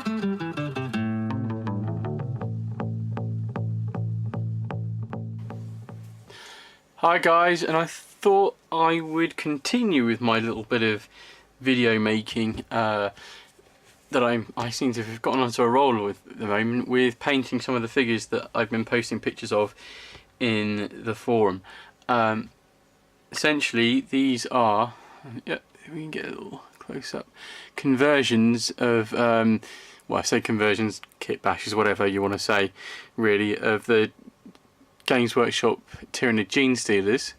Hi guys, and I thought I would continue with my little bit of video making that I seem to have gotten onto a roll with at the moment, with painting some of the figures that I've been posting pictures of in the forum. Essentially these are, yeah, we can get a little close up, conversions of, well, I say conversions, kit bashes, whatever you want to say, really, of the Games Workshop Tyranid Genestealers.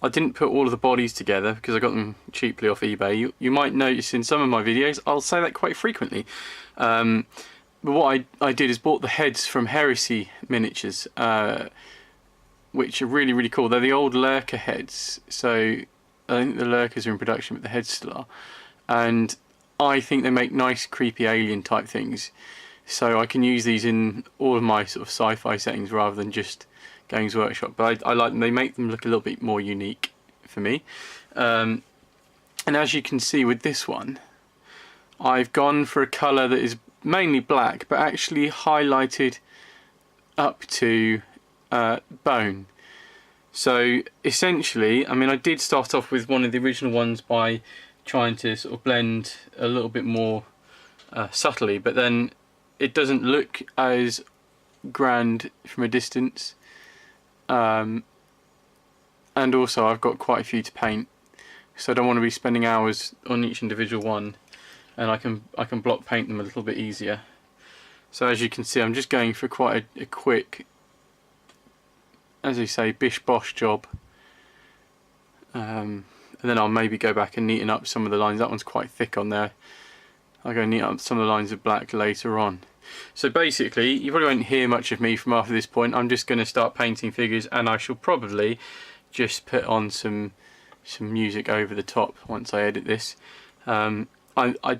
I didn't put all of the bodies together because I got them cheaply off eBay. You might notice in some of my videos I'll say that quite frequently. But what I did is bought the heads from Heresy miniatures, which are really, really cool. They're the old lurker heads, so I think the lurkers are in production, but the heads still are. And I think they make nice, creepy alien type things. So I can use these in all of my sort of sci-fi settings rather than just Games Workshop, but I like them. They make them look a little bit more unique for me. And as you can see with this one, I've gone for a colour that is mainly black, but actually highlighted up to bone. So essentially, I mean, I did start off with one of the original ones by trying to sort of blend a little bit more subtly, but then it doesn't look as grand from a distance. And also I've got quite a few to paint, so I don't want to be spending hours on each individual one, and I can block paint them a little bit easier. So as you can see, I'm just going for quite a quick, as they say, bish bosh job, and then I'll maybe go back and neaten up some of the lines. That one's quite thick on there. I'll go neaten up some of the lines of black later on. So basically, you probably won't hear much of me from after this point. I'm just going to start painting figures, and I shall probably just put on some music over the top once I edit this. I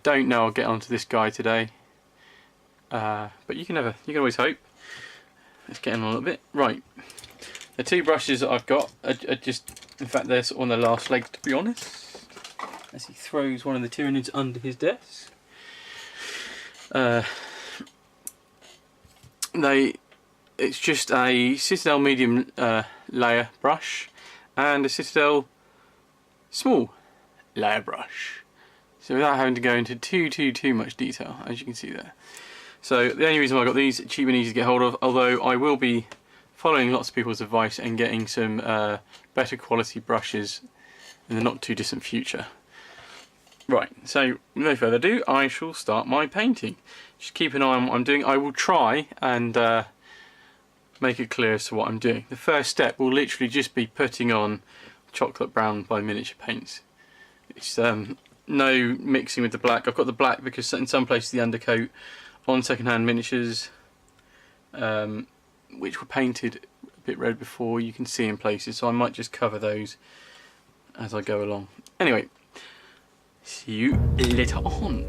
don't know I'll get onto this guy today, but you can always hope. Let's get in a little bit. Right, the two brushes that I've got are just, in fact, they're sort of on their last leg, to be honest. As he throws one of the Tyranids under his desk. It's just a Citadel medium layer brush and a Citadel small layer brush. So without having to go into too much detail, as you can see there. So the only reason why I got these, cheap and easy to get hold of, although I will be following lots of people's advice and getting some better quality brushes in the not too distant future. Right, so with no further ado, I shall start my painting. Just keep an eye on what I'm doing. I will try and make it clear as to what I'm doing. The first step will literally just be putting on chocolate brown by Miniature Paints. It's no mixing with the black. I've got the black because in some places the undercoat on secondhand miniatures, which were painted a bit red before, you can see in places, so I might just cover those as I go along. Anyway, see you later on.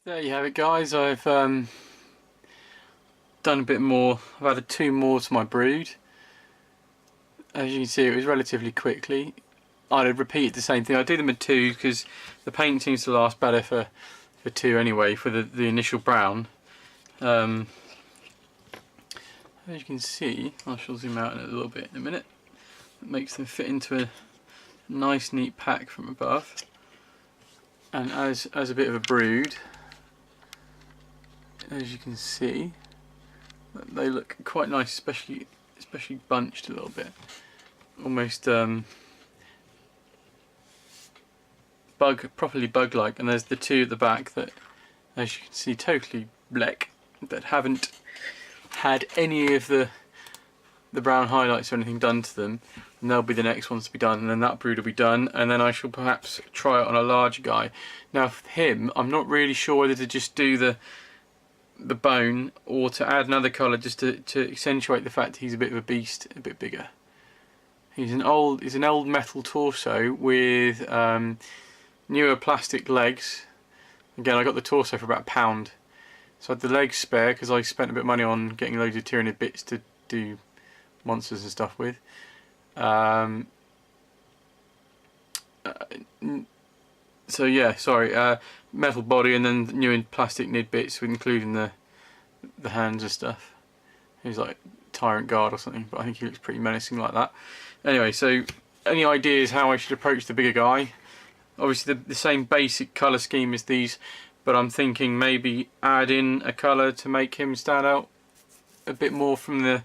There you have it, guys. I've done a bit more. I've added 2 more to my brood. As you can see, it was relatively quickly. I'd repeat the same thing. I do them in 2 because the paint seems to last better for 2 anyway, for the initial brown. As you can see, I shall zoom out in a little bit in a minute. It makes them fit into a nice neat pack from above. And as a bit of a brood, as you can see, they look quite nice, especially bunched a little bit, almost properly bug-like. And there's the 2 at the back that, as you can see, totally black, that haven't had any of the brown highlights or anything done to them, and they'll be the next ones to be done, and then that brood will be done, and then I shall perhaps try it on a larger guy. Now for him, I'm not really sure whether to just do the bone or to add another colour just to accentuate the fact he's a bit of a beast, a bit bigger. He's an old metal torso with newer plastic legs. Again, I got the torso for about £1, so I had the legs spare because I spent a bit of money on getting loads of Tyranid bits to do monsters and stuff with. So yeah, sorry, metal body and then new in plastic nid bits, including the hands and stuff. He's like Tyrant Guard or something, but I think he looks pretty menacing like that. Anyway, so any ideas how I should approach the bigger guy? Obviously the same basic colour scheme as these, but I'm thinking maybe add in a colour to make him stand out a bit more from the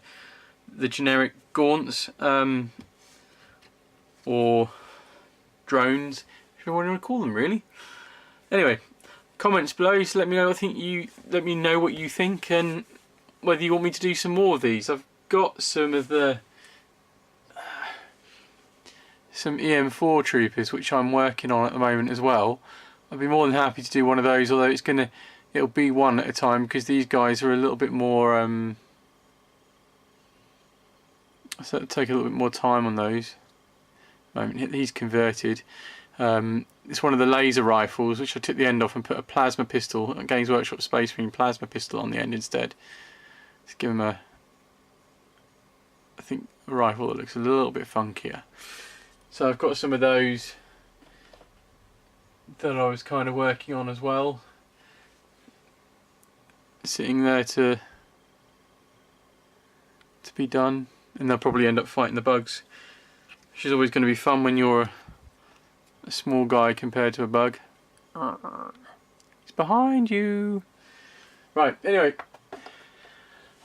generic gaunts, or drones, if you want to call them, really. Anyway, comments below, so let me know what you think, and whether you want me to do some more of these. I've got some of the some EM4 troopers which I'm working on at the moment as well. I'd be more than happy to do one of those, although it'll be one at a time because these guys are a little bit more so it'll take a little bit more time on those. He's converted. It's one of the laser rifles which I took the end off and put a plasma pistol, a Games Workshop Space Marine plasma pistol, on the end instead. Let's give him I think a rifle that looks a little bit funkier. So I've got some of those that I was kind of working on as well, sitting there to be done, and they'll probably end up fighting the bugs, which is always going to be fun when you're a small guy compared to a bug. It's behind you. Right, anyway, I'm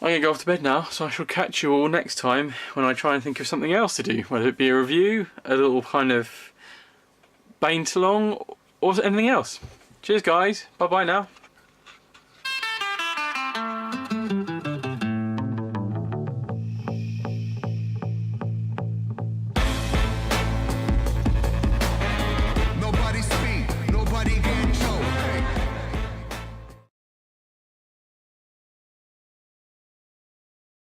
going to go off to bed now, so I shall catch you all next time when I try and think of something else to do, whether it be a review, a little kind of paint along, or anything else. Cheers guys, bye bye now.